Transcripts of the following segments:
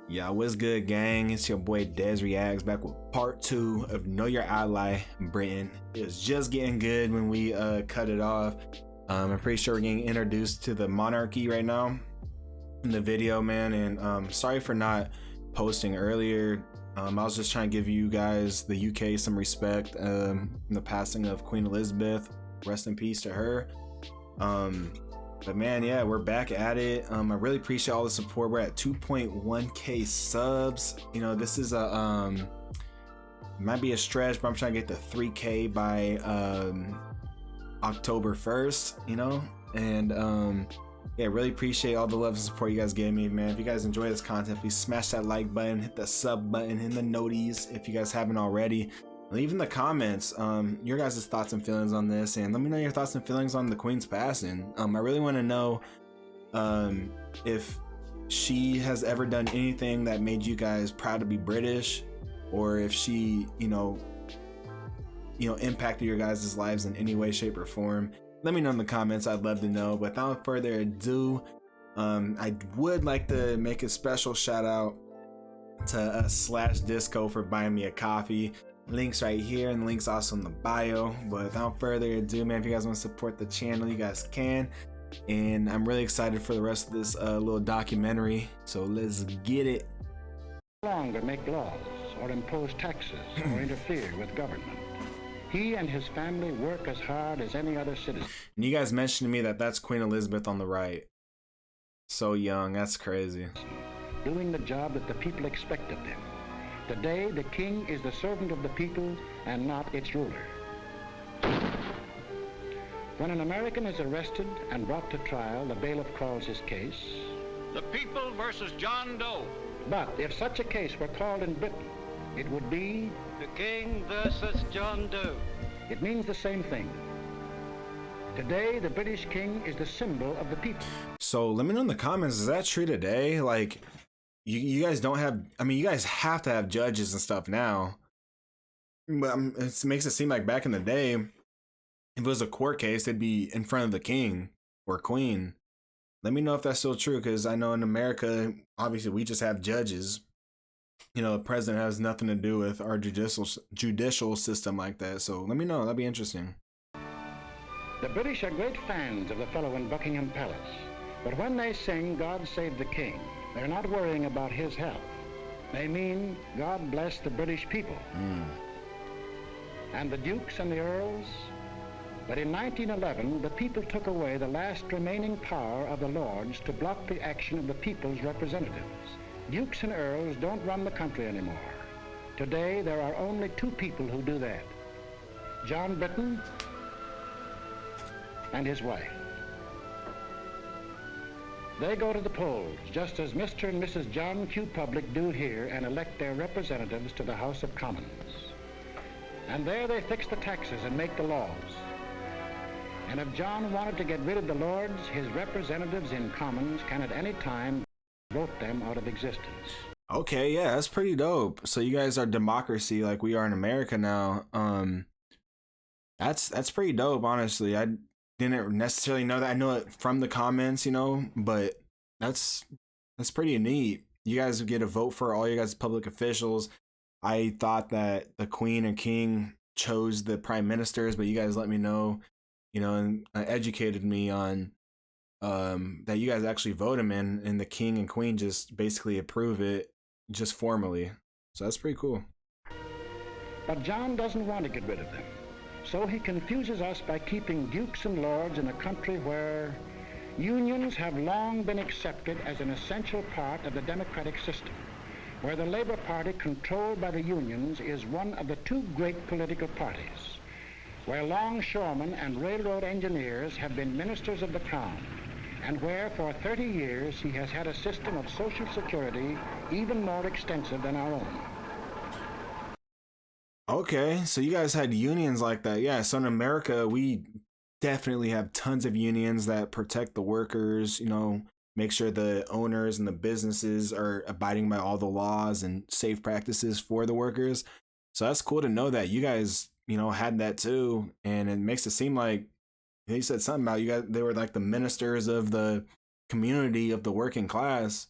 Yeah, what's good, gang? It's your boy Dez Reacts back with part 2 of Know Your Ally Britain. It was just getting good when we cut it off. I'm pretty sure we're getting introduced to the monarchy right now in the video, man. And sorry for not posting earlier. I was just trying to give you guys, the UK, some respect in the passing of Queen Elizabeth. Rest in peace to her. But man, yeah, we're back at it. I really appreciate all the support. We're at 2.1k subs. You know, this is a might be a stretch, but I'm trying to get to 3k by October 1st, you know. And yeah, really appreciate all the love and support you guys gave me, man. If you guys enjoy this content, please smash that like button, hit the sub button, hit the noties if you guys haven't already. Leave in the comments your guys' thoughts and feelings on this, and let me know your thoughts and feelings on the Queen's passing. I really want to know if she has ever done anything that made you guys proud to be British, or if she, you know, impacted your guys' lives in any way, shape, or form. Let me know in the comments. I'd love to know. But without further ado, I would like to make a special shout out to Slash Disco for buying me a coffee. Links right here, and links also in the bio. But without further ado, man, if you guys want to support the channel, you guys can. And I'm really excited for the rest of this little documentary, so let's get it. No longer make laws or impose taxes or interfere with government. He and his family work as hard as any other citizen. And you guys mentioned to me that that's Queen Elizabeth on the right. So young, that's crazy. Doing the job that the people expect of them. Today, the king is the servant of the people and not its ruler. When an American is arrested and brought to trial, the bailiff calls his case The People versus John Doe. But if such a case were called in Britain, it would be The King versus John Doe. It means the same thing. Today, the British king is the symbol of the people. So let me know in the comments, is that true today? Like, you guys don't have, I mean, you guys have to have judges and stuff now. But it makes it seem like back in the day, if it was a court case, they'd be in front of the king or queen. Let me know if that's still true, because I know in America, obviously, we just have judges. You know, the president has nothing to do with our judicial system like that. So let me know. That'd be interesting. The British are great fans of the fellow in Buckingham Palace. But when they sing God Save the King, they're not worrying about his health. They mean God bless the British people. And the dukes and the earls. But in 1911, the people took away the last remaining power of the lords to block the action of the people's representatives. Dukes and earls don't run the country anymore. Today, there are only two people who do that. John Britain and his wife. They go to the polls, just as Mr. and Mrs. John Q. Public do here, and elect their representatives to the House of Commons. And there they fix the taxes and make the laws. And if John wanted to get rid of the lords, his representatives in Commons can at any time vote them out of existence. Okay, yeah, that's pretty dope. So you guys are democracy like we are in America now. That's pretty dope, honestly. I didn't necessarily know that. I know it from the comments, you know, but that's pretty neat. You guys get a vote for all you guys public officials. I thought that the queen and king chose the prime ministers, but you guys let me know, you know, and educated me on that you guys actually vote them in, and the king and queen just basically approve it just formally. So that's pretty cool. But John doesn't want to get rid of them. So he confuses us by keeping dukes and lords in a country where unions have long been accepted as an essential part of the democratic system, where the Labour Party, controlled by the unions, is one of the two great political parties, where longshoremen and railroad engineers have been ministers of the Crown, and where for 30 years he has had a system of social security even more extensive than our own. Okay, so you guys had unions like that. Yeah, so in America, we definitely have tons of unions that protect the workers, you know, make sure the owners and the businesses are abiding by all the laws and safe practices for the workers. So that's cool to know that you guys, you know, had that too. And it makes it seem like they said something about you guys, they were like the ministers of the community of the working class.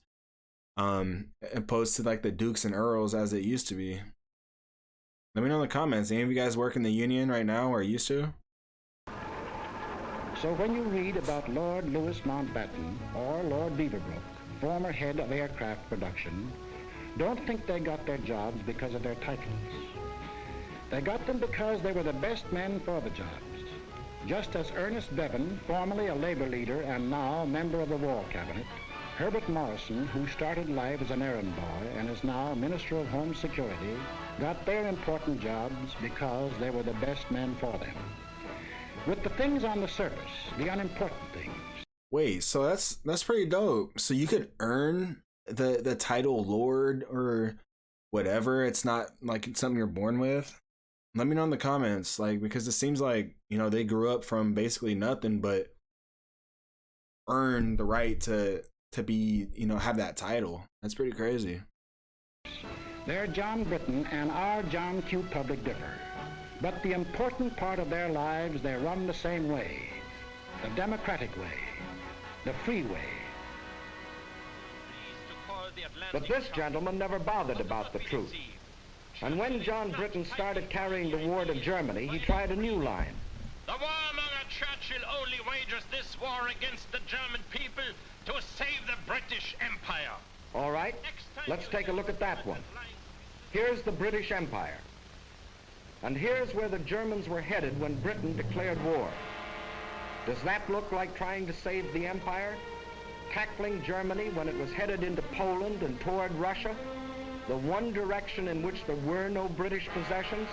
opposed to like the dukes and earls as it used to be. Let me know in the comments. Any of you guys work in the Union right now or used to? So when you read about Lord Louis Mountbatten or Lord Beaverbrook, former head of aircraft production, don't think they got their jobs because of their titles. They got them because they were the best men for the jobs. Just as Ernest Bevin, formerly a labor leader and now member of the War Cabinet, Herbert Morrison, who started life as an errand boy and is now Minister of Home Security, got their important jobs because they were the best men for them. With the things on the surface, the unimportant things. Wait, so that's pretty dope. So you could earn the title Lord or whatever. It's not like it's something you're born with. Let me know in the comments, like, because it seems like, you know, they grew up from basically nothing but earn the right to be, you know, have that title. That's pretty crazy. Their John Britton and our John Q. Public differ. But the important part of their lives, they run the same way. The democratic way. The free way. But this gentleman never bothered about the truth. And when John Britton started carrying the war to Germany, he tried a new line. The warmonger Churchill only wages this war against the German people to save the British Empire. All right, let's take a look at that one. Here's the British Empire. And here's where the Germans were headed when Britain declared war. Does that look like trying to save the empire? Tackling Germany when it was headed into Poland and toward Russia? The one direction in which there were no British possessions?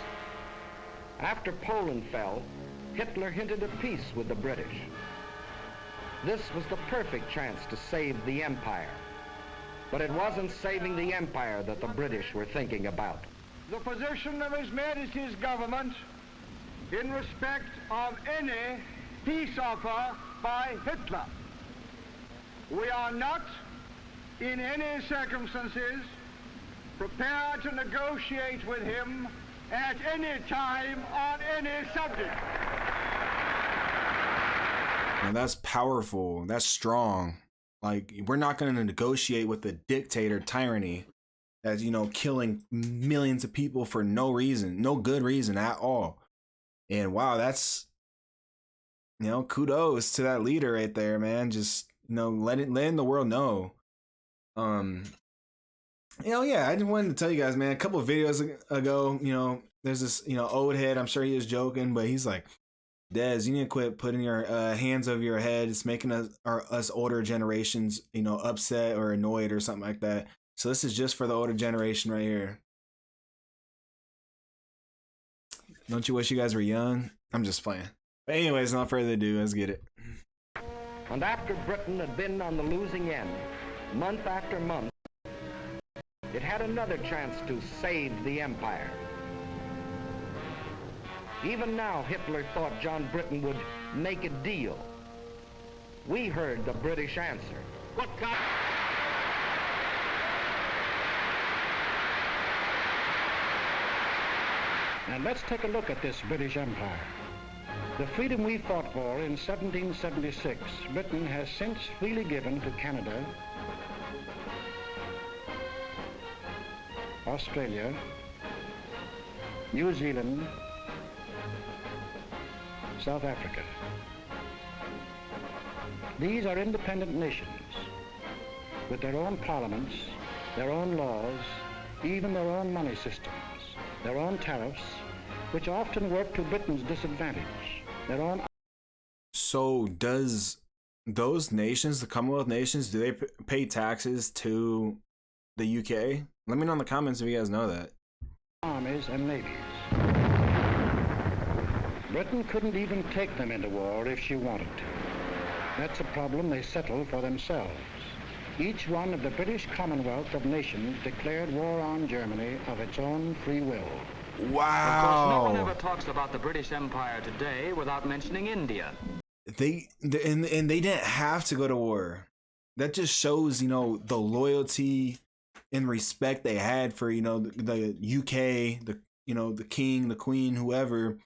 After Poland fell, Hitler hinted at peace with the British. This was the perfect chance to save the empire. But it wasn't saving the empire that the British were thinking about. The position of His Majesty's government in respect of any peace offer by Hitler. We are not, in any circumstances, prepared to negotiate with him at any time on any subject. And that's powerful. That's strong. Like, we're not going to negotiate with the dictator tyranny that's, you know, killing millions of people for no reason, no good reason at all. And wow, that's, you know, kudos to that leader right there, man. Just, you know, letting the world know. You know, yeah, I just wanted to tell you guys, man, a couple of videos ago, you know, there's this, you know, old head, I'm sure he was joking, but he's like, Dez, you need to quit putting your hands over your head. It's making us older generations, you know, upset or annoyed or something like that. So this is just for the older generation right here. Don't you wish you guys were young? I'm just playing. But anyways, not further ado, let's get it. And after Britain had been on the losing end, month after month, it had another chance to save the empire. Even now, Hitler thought John Britton would make a deal. We heard the British answer. What kind? And let's take a look at this British Empire. The freedom we fought for in 1776, Britain has since freely given to Canada, Australia, New Zealand, South Africa. These are independent nations with their own parliaments, their own laws, even their own money systems, their own tariffs, which often work to Britain's disadvantage, their own... So does those nations, the Commonwealth nations, do they pay taxes to the UK? Let me know in the comments if you guys know that. Armies and navies. Britain couldn't even take them into war if she wanted to. That's a problem they settled for themselves. Each one of the British Commonwealth of Nations declared war on Germany of its own free will. Wow. Of course, no one ever talks about the British Empire today without mentioning India. They didn't have to go to war. That just shows, you know, the loyalty and respect they had for, you know, the UK, the, you know, the king, the queen, whoever.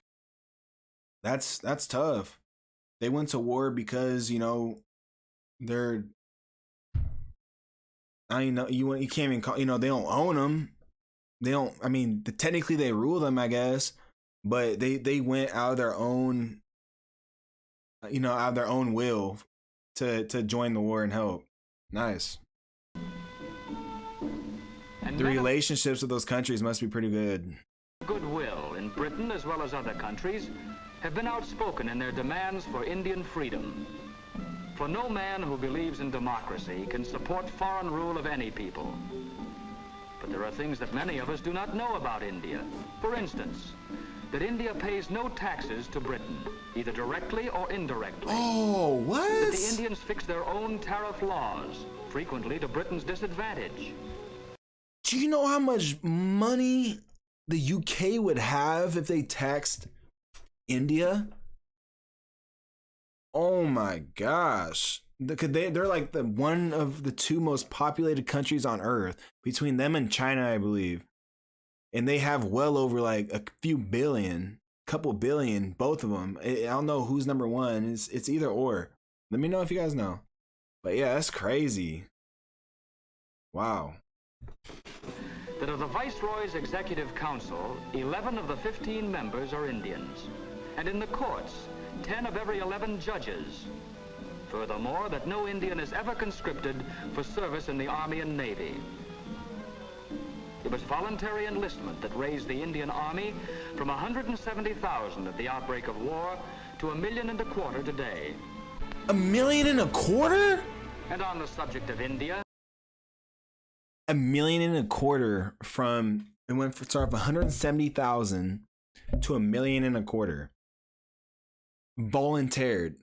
That's tough. They went to war because, you know, they're I know you can't even call, they don't own them. They don't. I mean, technically they rule them, I guess, but they went out of their own, out of their own will to join the war and help. Nice. And the relationships with those countries must be pretty good. Goodwill in Britain as well as other countries have been outspoken in their demands for Indian freedom. For no man who believes in democracy can support foreign rule of any people. But there are things that many of us do not know about India. For instance, that India pays no taxes to Britain, either directly or indirectly. Oh, what? That the Indians fix their own tariff laws, frequently to Britain's disadvantage. Do you know how much money the UK would have if they taxed India? Oh my gosh. They're like one of the two most populated countries on earth, between them and China, I believe. And they have well over like a few billion, couple billion, both of them. I don't know who's number one. It's either or. Let me know if you guys know. But yeah, that's crazy. Wow. That of the Viceroy's Executive Council, 11 of the 15 members are Indians. And in the courts, 10 of every 11 judges. Furthermore, that no Indian is ever conscripted for service in the Army and Navy. It was voluntary enlistment that raised the Indian Army from 170,000 at the outbreak of war to 1.25 million today. 1.25 million? And on the subject of India, 1.25 million from, it went from start of 170,000 to 1.25 million.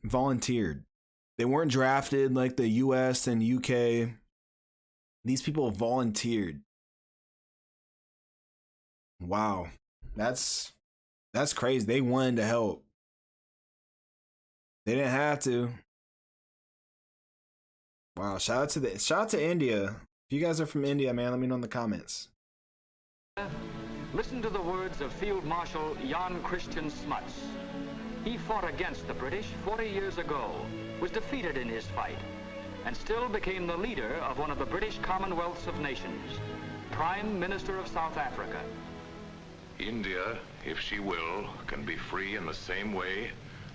Volunteered. They weren't drafted like the US and UK. These people volunteered. Wow. That's crazy. They wanted to help. They didn't have to. Wow, shout out to India. If you guys are from India, man, let me know in the comments. listen to the words of Field Marshal Jan Christian Smuts. He fought against the British 40 years ago, was defeated in his fight, and still became the leader of one of the British Commonwealths of Nations, Prime Minister of South Africa. India, if she will, can be free in the same way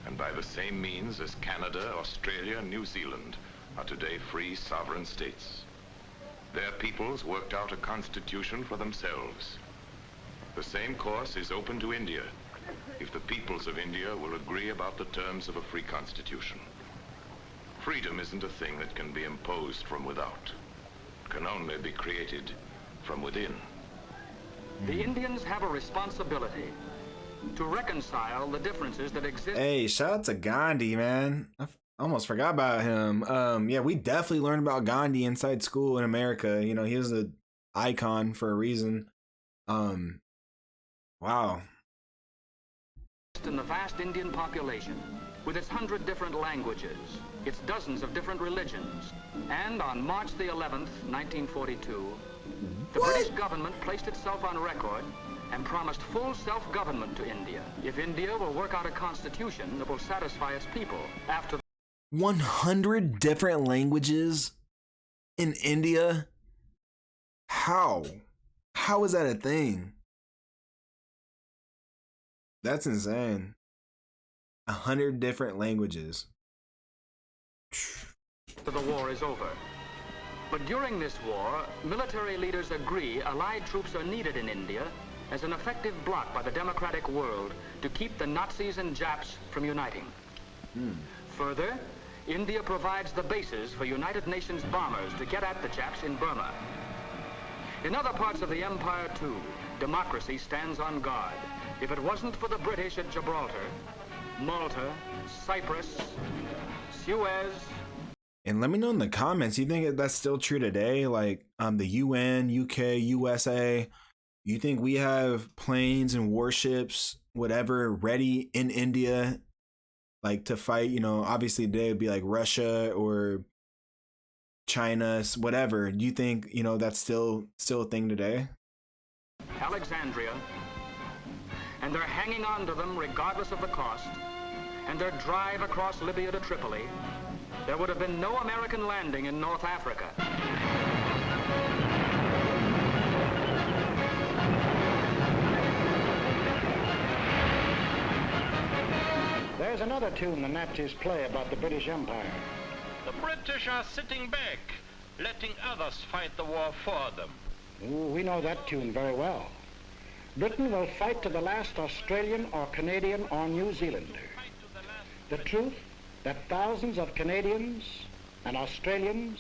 and by the same means as Canada, Australia, and New Zealand are today free sovereign states. Their peoples worked out a constitution for themselves. The same course is open to India if the peoples of India will agree about the terms of a free constitution. Freedom isn't a thing that can be imposed from without. It can only be created from within. The Indians have a responsibility to reconcile the differences that exist. Hey, shout out to Gandhi, man. I almost forgot about him. Yeah, we definitely learned about Gandhi inside school in America. You know, he was an icon for a reason. Wow. In the vast Indian population, with its 100 different languages, its dozens of different religions, and on March the 11th, 1942, the British government placed itself on record and promised full self-government to India if India will work out a constitution that will satisfy its people after 100 different languages in India? How? How is that a thing? That's insane. 100 different languages. The war is over. But during this war, military leaders agree Allied troops are needed in India as an effective bloc by the democratic world to keep the Nazis and Japs from uniting. Further, India provides the bases for United Nations bombers to get at the Japs in Burma. In other parts of the empire, too, democracy stands on guard. If it wasn't for the British at Gibraltar, Malta, Cyprus, Suez. And let me know in the comments, you think that's still true today? Like the UN, UK, USA, you think we have planes and warships, whatever, ready in India, like to fight? You know, obviously today would be like Russia or China, whatever. Do you think, you know, that's still a thing today? Alexandria, and they're hanging on to them regardless of the cost, and their drive across Libya to Tripoli, there would have been no American landing in North Africa. There's another tune the Nazis play about the British Empire. The British are sitting back, letting others fight the war for them. Ooh, we know that tune very well. Britain will fight to the last Australian or Canadian or New Zealander. The truth that thousands of Canadians and Australians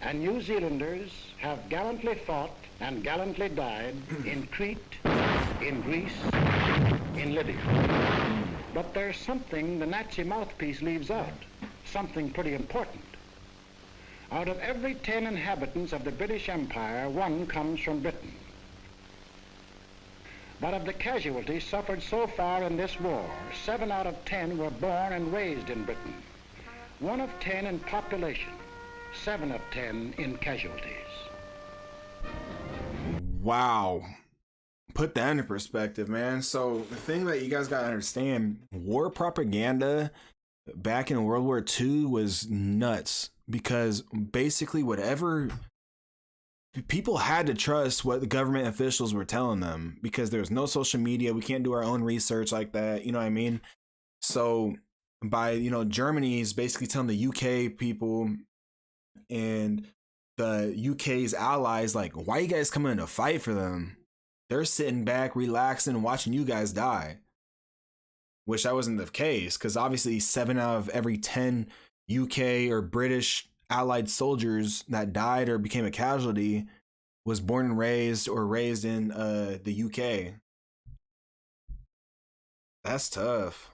and New Zealanders have gallantly fought and gallantly died in Crete, in Greece, in Libya. But there's something the Nazi mouthpiece leaves out, something pretty important. Out of every 10 inhabitants of the British Empire, 1 comes from Britain. But of the casualties suffered so far in this war, 7 out of 10 were born and raised in Britain. 1 of 10 in population, 7 of 10 in casualties. Wow. Put that into perspective, man. So the thing that you guys gotta understand, war propaganda back in World War II was nuts, because basically whatever people had to trust what the government officials were telling them, because there's no social media. We can't do our own research like that. You know what I mean? So by, Germany is basically telling the UK people and the UK's allies, like, why you guys coming to fight for them? They're sitting back, relaxing, watching you guys die. Which that wasn't the case, because obviously 7 out of every 10 UK or British allied soldiers that died or became a casualty was born and raised in the UK. That's tough.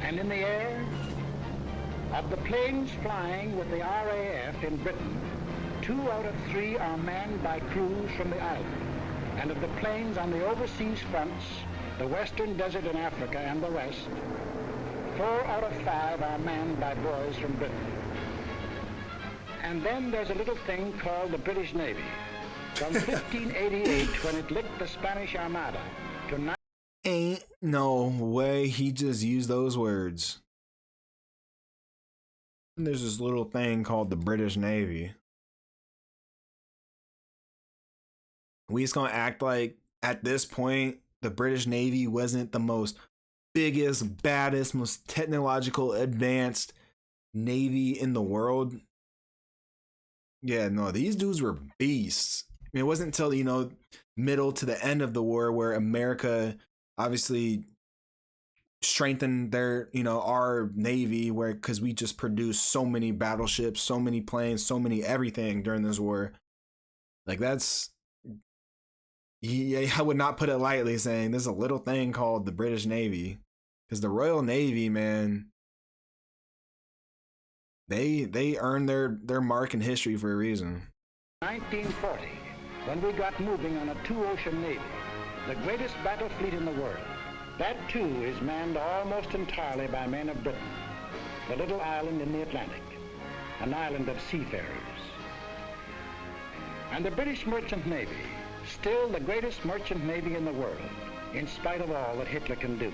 And in the air, of the planes flying with the RAF in Britain, 2 out of 3 are manned by crews from the island. And of the planes on the overseas fronts, the Western Desert in Africa and the rest, 4 out of 5 are manned by boys from Britain. And then there's a little thing called the British Navy. From 1588, when it licked the Spanish Armada, to Ain't no way he just used those words. And there's this little thing called the British Navy. We just gonna act like at this point the British Navy wasn't the most biggest, baddest, most technological advanced navy in the world. Yeah, no, these dudes were beasts. I mean, it wasn't until, middle to the end of the war where America obviously strengthened their, our navy, because we just produced so many battleships, so many planes, so many everything during this war. Like, that's, yeah, I would not put it lightly saying there's a little thing called the British Navy, because the Royal Navy, man, they earned their mark in history for a reason. 1940, when we got moving on a 2-ocean navy, the greatest battle fleet in the world. That too is manned almost entirely by men of Britain, the little island in the Atlantic, an island of seafarers. And the British Merchant Navy, still the greatest merchant navy in the world, in spite of all that Hitler can do.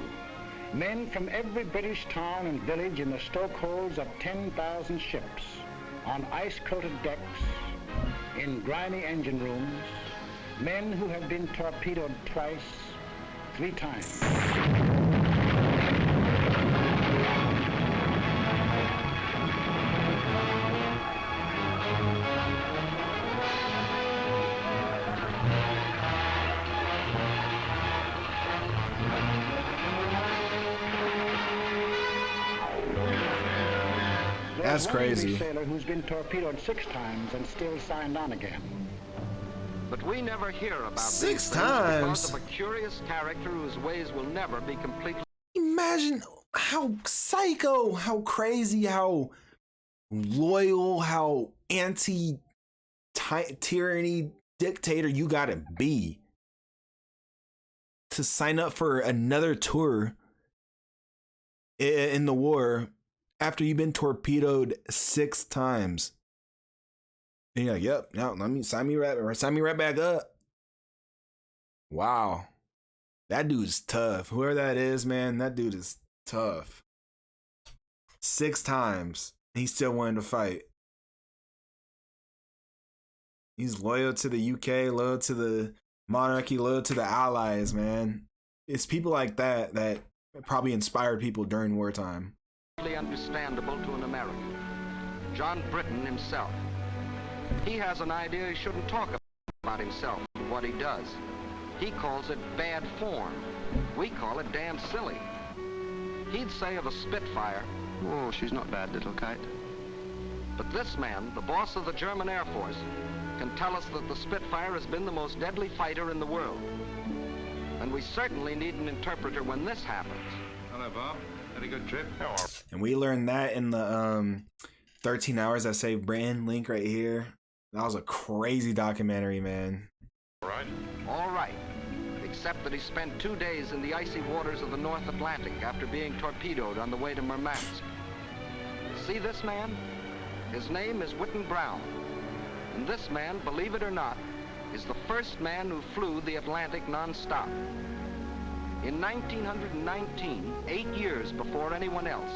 Men from every British town and village in the stokeholds of 10,000 ships, on ice-coated decks, in grimy engine rooms, men who have been torpedoed twice, 3 times. That's crazy. Sailor who's been torpedoed 6 times and still signed on again. But we never hear about 6 these times because of a curious character whose ways will never be completely. Imagine how psycho, how crazy, how loyal, how anti-tyranny dictator you gotta be to sign up for another tour in the war after you've been torpedoed 6 times. And you're like, yep, no, let me sign me right back up. Wow. That dude's tough. Whoever that is, man, that dude is tough. 6 times. He's still wanting to fight. He's loyal to the UK, loyal to the monarchy, loyal to the allies, man. It's people like that probably inspired people during wartime. Understandable to an American. John Britton himself. He has an idea he shouldn't talk about himself and what he does. He calls it bad form. We call it damn silly. He'd say of a Spitfire, "Oh, she's not bad, little kite." But this man, the boss of the German Air Force, can tell us that the Spitfire has been the most deadly fighter in the world. And we certainly need an interpreter when this happens. Hello, Bob. Had a good trip? And we learned that in the 13 Hours That Saved Britain link right here. That was a crazy documentary, man. Right? All right. Except that he spent 2 days in the icy waters of the North Atlantic after being torpedoed on the way to Murmansk. See this man? His name is Whitten Brown. And this man, believe it or not, is the first man who flew the Atlantic non-stop. In 1919, 8 years before anyone else,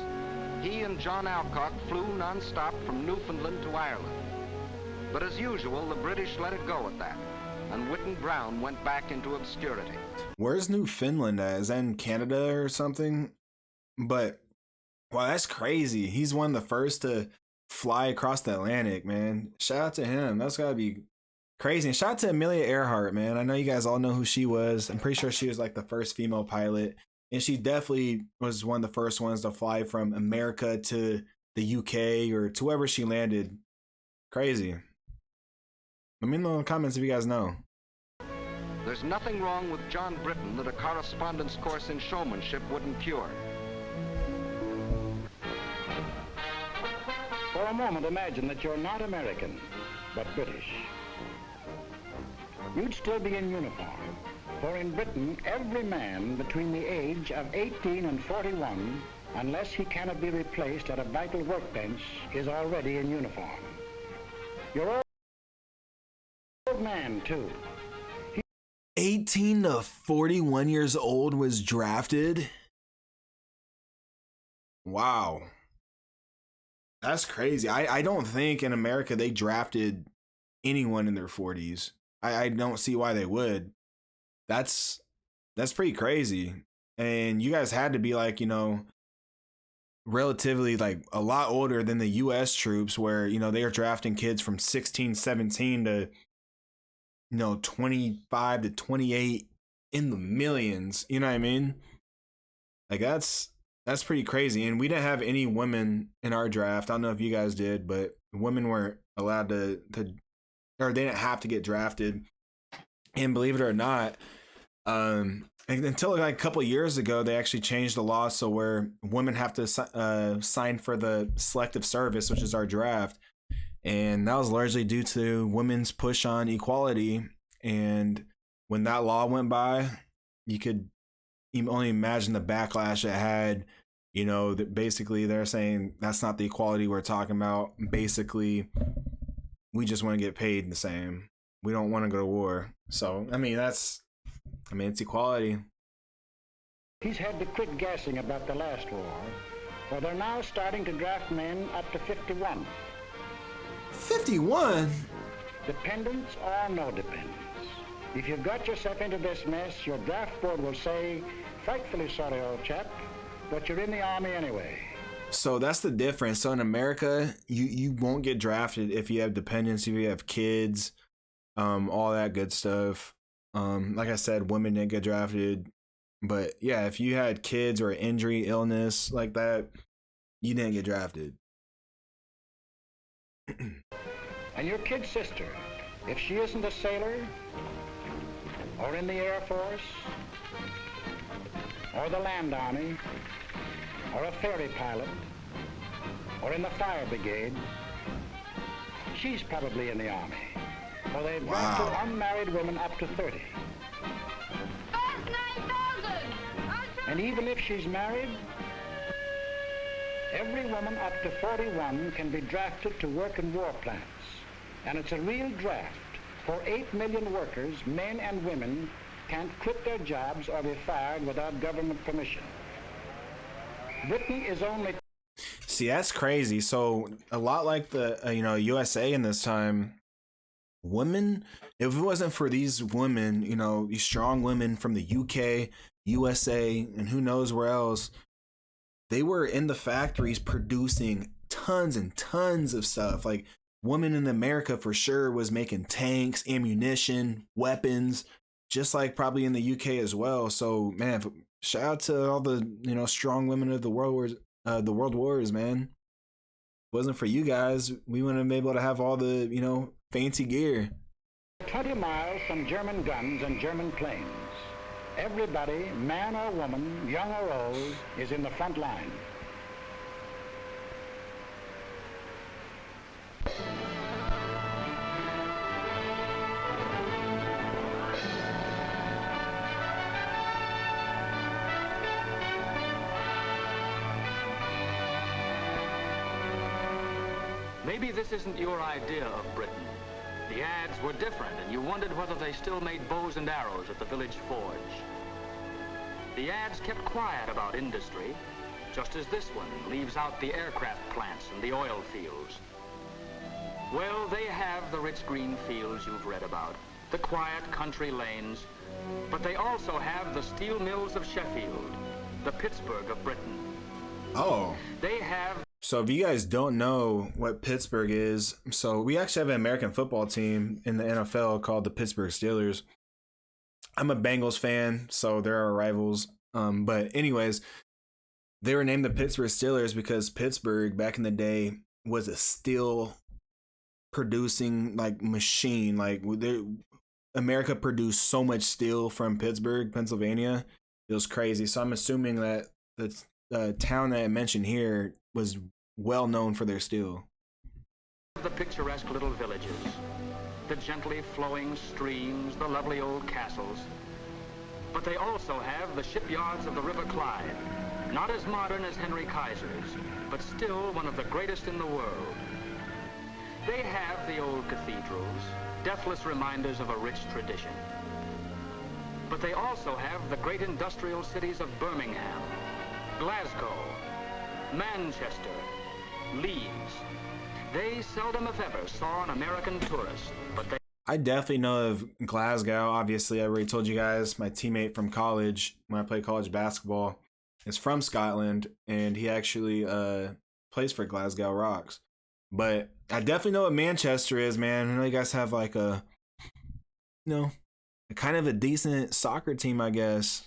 he and John Alcock flew non-stop from Newfoundland to Ireland. But as usual, the British let it go at that, and Whitten Brown went back into obscurity. Where's Newfoundland at? Is that in Canada or something? But, wow, that's crazy. He's one of the first to fly across the Atlantic, man. Shout out to him. That's gotta be crazy. And shout out to Amelia Earhart, man. I know you guys all know who she was. I'm pretty sure she was like the first female pilot. And she definitely was one of the first ones to fly from America to the UK or to wherever she landed. Crazy. Let me know in the comments if you guys know. There's nothing wrong with John Britton that a correspondence course in showmanship wouldn't cure. For a moment, imagine that you're not American, but British. You'd still be in uniform, for in Britain, every man between the age of 18 and 41, unless he cannot be replaced at a vital workbench, is already in uniform. You're old man, too. 18 to 41 years old was drafted. Wow. That's crazy. I don't think in America they drafted anyone in their 40s. I don't see why they would. That's pretty crazy. And you guys had to be like, you know, relatively like a lot older than the US troops where, you know, they are drafting kids from 16, 17 to, you know, 25 to 28 in the millions. You know what I mean? Like that's pretty crazy. And we didn't have any women in our draft. I don't know if you guys did, but women weren't allowed to or they didn't have to get drafted. And believe it or not, until like a couple of years ago, they actually changed the law so where women have to sign for the selective service, which is our draft. And that was largely due to women's push on equality. And when that law went by, you could only imagine the backlash it had. You know, that basically they're saying that's not the equality we're talking about. Basically, we just want to get paid the same. We don't want to go to war. So, I mean, it's equality. He's had to quit guessing about the last war, for they're now starting to draft men up to 51. 51? Dependents or no dependents. If you've got yourself into this mess, your draft board will say, "Frightfully sorry, old chap, but you're in the army anyway." So that's the difference. So in America, you won't get drafted if you have dependents, if you have kids, all that good stuff. Like I said, women didn't get drafted. But yeah, if you had kids or injury, illness like that, you didn't get drafted. And your kid's sister, if she isn't a sailor, or in the Air Force, or the Land Army, or a ferry pilot, or in the fire brigade, she's probably in the Army. For they've drafted unmarried women up to 30. And even if she's married, every woman up to 41 can be drafted to work in war plants. And it's a real draft. For 8 million workers, men and women, can't quit their jobs or be fired without government permission. Britain is only... See, that's crazy. So a lot like the, USA in this time, women, if it wasn't for these women, these strong women from the UK, USA, and who knows where else, they were in the factories producing tons and tons of stuff. Like, Woman in America for sure was making tanks, ammunition, weapons, just like probably in the UK as well. So, man, shout out to all the, you know, strong women of the world wars, man. If it wasn't for you guys, we wouldn't have been able to have all the, you know, fancy gear. 20 miles from German guns and German planes. Everybody, man or woman, young or old, is in the front line. Maybe this isn't your idea of Britain. The ads were different, and you wondered whether they still made bows and arrows at the village forge. The ads kept quiet about industry, just as this one leaves out the aircraft plants and the oil fields. Well, they have the rich green fields you've read about, the quiet country lanes, but they also have the steel mills of Sheffield, the Pittsburgh of Britain. Oh. They have... So if you guys don't know what Pittsburgh is, so we actually have an American football team in the NFL called the Pittsburgh Steelers. I'm a Bengals fan, so they're our rivals. But anyways, they were named the Pittsburgh Steelers because Pittsburgh back in the day was a steel producing like machine. Like America produced so much steel from Pittsburgh, Pennsylvania. It was crazy. So I'm assuming that the town that I mentioned here was well known for their steel. The picturesque little villages, the gently flowing streams, the lovely old castles. But they also have the shipyards of the River Clyde, not as modern as Henry Kaiser's, but still one of the greatest in the world. They have the old cathedrals, deathless reminders of a rich tradition. But they also have the great industrial cities of Birmingham, Glasgow, Manchester, Leeds. They seldom, if ever, saw an American tourist, but they... I definitely know of Glasgow. Obviously, I already told you guys, my teammate from college, when I played college basketball, is from Scotland, and he actually plays for Glasgow Rocks. But I definitely know what Manchester is, man. I know you guys have like a, you know, kind of a decent soccer team, I guess.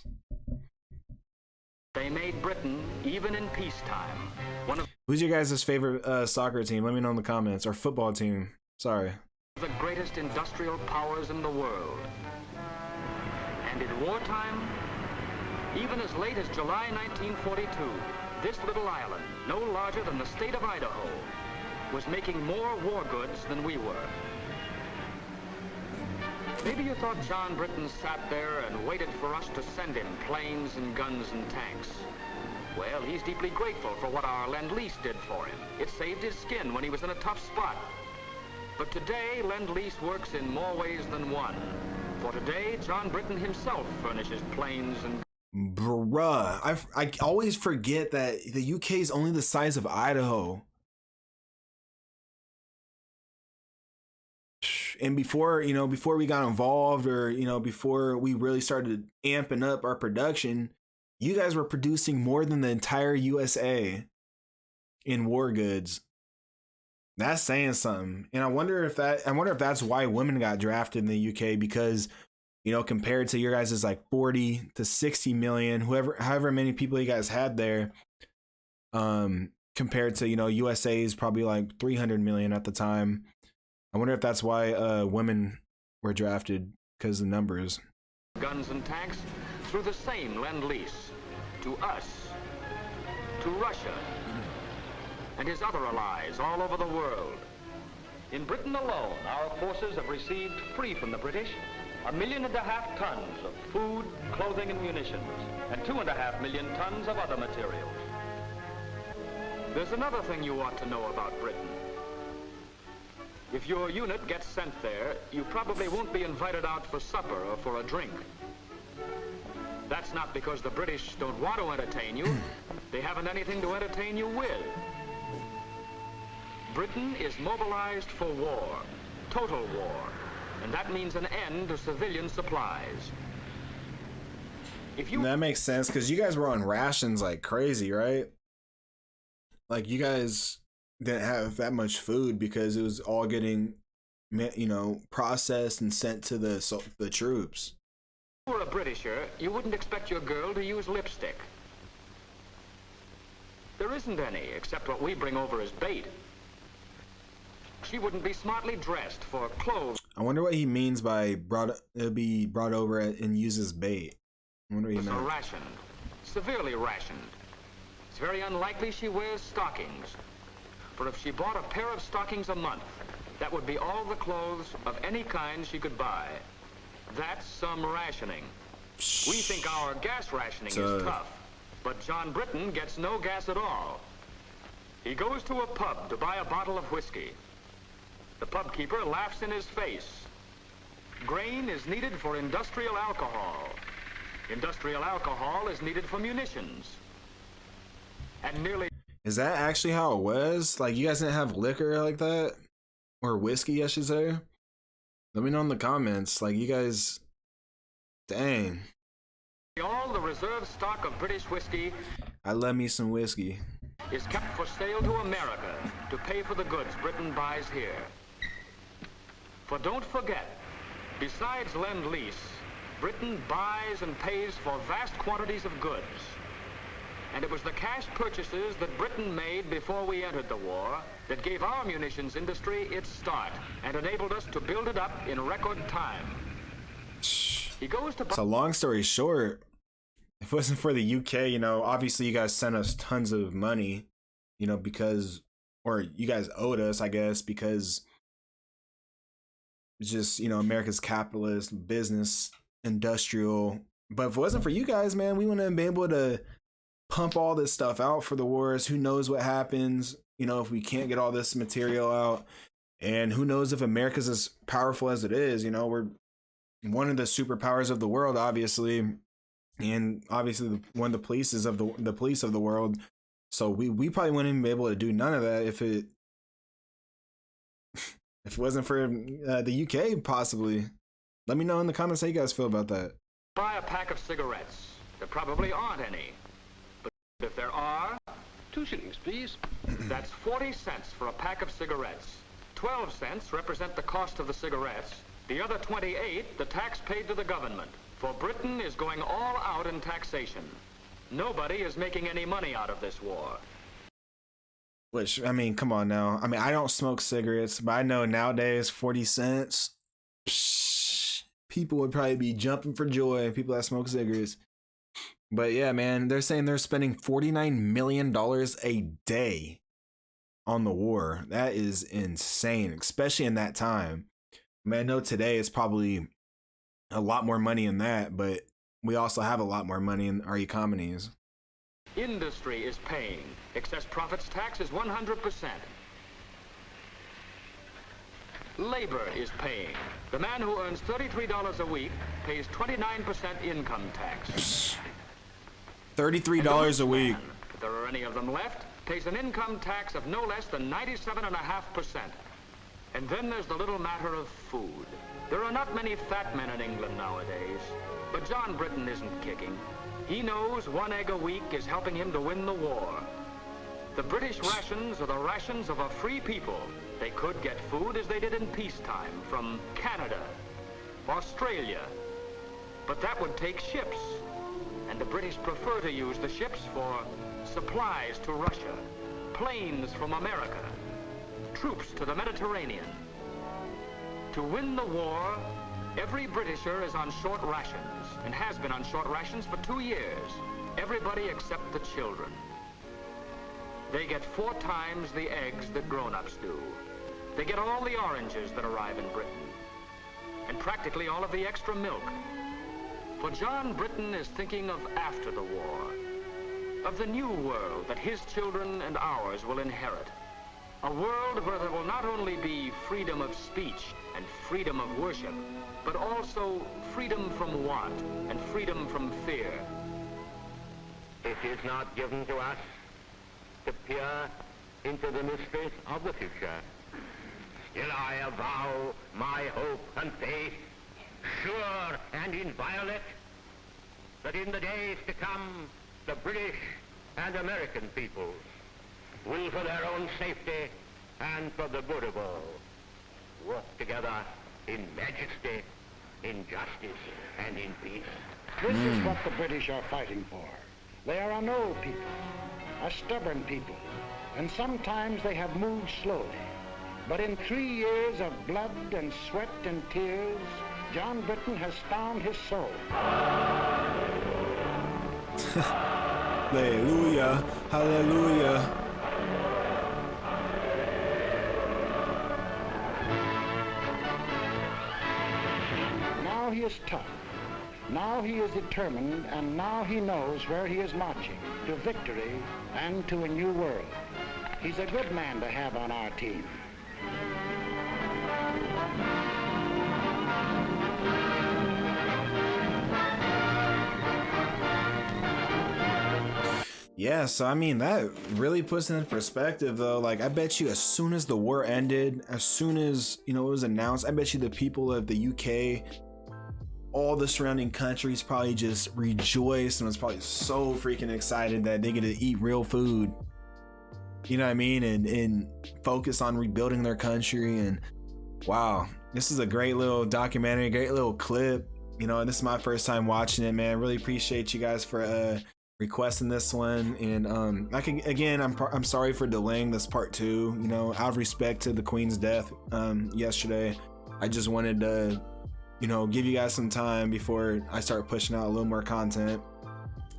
They made Britain, even in peacetime, one of... Who's your guys' favorite soccer team? Let me know in the comments. Or football team. Sorry. The greatest industrial powers in the world. And in wartime, even as late as July 1942, this little island, no larger than the state of Idaho, was making more war goods than we were. Maybe you thought John Britton sat there and waited for us to send him planes and guns and tanks. Well, he's deeply grateful for what our Lend-Lease did for him. It saved his skin when he was in a tough spot. But today, Lend-Lease works in more ways than one. For today, John Britton himself furnishes planes and... Bruh, I always forget that the UK is only the size of Idaho. And before we got involved, or, before we really started amping up our production, you guys were producing more than the entire USA in war goods. That's saying something. And I wonder if that's why women got drafted in the UK, because, compared to your guys' like 40 to 60 million, however many people you guys had there, compared to, USA's probably like 300 million at the time. I wonder if that's why women were drafted, because of the numbers. Guns and tanks through the same Lend-Lease to us, to Russia, and his other allies all over the world. In Britain alone, our forces have received, free from the British, 1.5 million tons of food, clothing, and munitions, and 2.5 million tons of other materials. There's another thing you ought to know about Britain. If your unit gets sent there, you probably won't be invited out for supper or for a drink. That's not because the British don't want to entertain you. They haven't anything to entertain you with. Britain is mobilized for war, total war, and that means an end to civilian supplies. That makes sense because you guys were on rations like crazy, right? Like you guys didn't have that much food because it was all getting, you know, processed and sent to the troops. If you were a Britisher, you wouldn't expect your girl to use lipstick. There isn't any, except what we bring over as bait. She wouldn't be smartly dressed for clothes. I wonder what he means by it'll be brought over and used as bait. I wonder what he meant. Rationed, severely rationed. It's very unlikely she wears stockings. For if she bought a pair of stockings a month, that would be all the clothes of any kind she could buy. That's some rationing. We think our gas rationing is tough, but John Britton gets no gas at all. He goes to a pub to buy a bottle of whiskey. The pub keeper laughs in his face. Grain is needed for industrial alcohol. Industrial alcohol is needed for munitions. And nearly... Is that actually how it was? Like, you guys didn't have liquor like that? Or whiskey, I should say? Let me know in the comments. Like, you guys... Dang. All the reserve stock of British whiskey... I love me some whiskey. ...is kept for sale to America to pay for the goods Britain buys here. For don't forget, besides Lend-Lease, Britain buys and pays for vast quantities of goods. And it was the cash purchases that Britain made before we entered the war that gave our munitions industry its start and enabled us to build it up in record time. He goes to... So long story short, if it wasn't for the UK, you know, obviously you guys sent us tons of money, you know, because, or you guys owed us, I guess, because it's just, you know, America's capitalist, business, industrial. But if it wasn't for you guys, man, we wouldn't have been able to pump all this stuff out for the wars. Who knows what happens, you know, if we can't get all this material out. And who knows if America's as powerful as it is. You know, we're one of the superpowers of the world, obviously, and obviously one of the police of the world. So we probably wouldn't even be able to do none of that if it wasn't for the UK, possibly. Let me know in the comments how you guys feel about that. Buy a pack of cigarettes. There probably aren't any. But if there are... 2 shillings, please. That's 40 cents for a pack of cigarettes. 12 cents represent the cost of the cigarettes. The other 28, the tax paid to the government. For Britain is going all out in taxation. Nobody is making any money out of this war. Which, I mean, come on now. I mean, I don't smoke cigarettes, but I know nowadays 40 cents, people would probably be jumping for joy, people that smoke cigarettes. But yeah, man, they're saying they're spending $49 million a day on the war. That is insane, especially in that time. I mean, I know today it's probably a lot more money in that, but we also have a lot more money in our economies. Industry is paying. Excess profits tax is 100%. Labor is paying. The man who earns $33 a week pays 29% income tax. $33 a week. If there are any of them left, pays an income tax of no less than 97.5%. And then there's the little matter of food. There are not many fat men in England nowadays, but John Britton isn't kicking. He knows 1 egg a week is helping him to win the war. The British rations are the rations of a free people. They could get food as they did in peacetime from Canada, Australia. But that would take ships, and the British prefer to use the ships for supplies to Russia, planes from America, troops to the Mediterranean. To win the war, every Britisher is on short rations and has been on short rations for 2 years. Everybody except the children. They get 4 times the eggs that grown-ups do. They get all the oranges that arrive in Britain, and practically all of the extra milk. For John Britton is thinking of after the war, of the new world that his children and ours will inherit. A world where there will not only be freedom of speech and freedom of worship, but also freedom from want and freedom from fear. It is not given to us to peer into the mysteries of the future. Still I avow my hope and faith, sure and inviolate, that in the days to come, the British and American peoples will, for their own safety and for the good of all, work together in majesty, in justice, and in peace. This is what the British are fighting for. They are an old people, a stubborn people, and sometimes they have moved slowly. But in 3 years of blood and sweat and tears, John Britton has found his soul. Hallelujah, hallelujah. Now he is tough. Now he is determined, and now he knows where he is marching, to victory and to a new world. He's a good man to have on our team. Yeah, so I mean, that really puts it in perspective though. Like, I bet you as soon as the war ended, as soon as, you know, it was announced, I bet you the people of the UK, all the surrounding countries probably just rejoiced and was probably so freaking excited that they get to eat real food. You know what I mean? And focus on rebuilding their country. And wow, this is a great little documentary, great little clip. You know, this is my first time watching it, man. Really appreciate you guys for requesting this one. And I'm sorry for delaying this part 2. You know, out of respect to the Queen's death yesterday, I just wanted to, you know, give you guys some time before I start pushing out a little more content.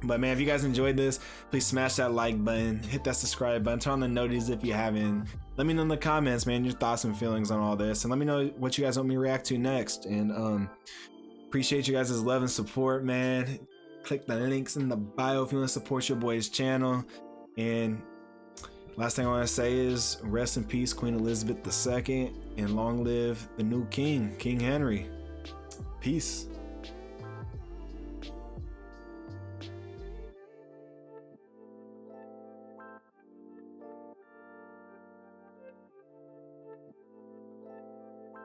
But man, if you guys enjoyed this, please smash that like button, hit that subscribe button, turn on the notifications if you haven't. Let me know in the comments, man, your thoughts and feelings on all this, and let me know what you guys want me to react to next. And appreciate you guys' love and support, man. Click the links in the bio if you want to support your boy's channel. And last thing I want to say is rest in peace, Queen Elizabeth II, and long live the new king, King Henry. Peace.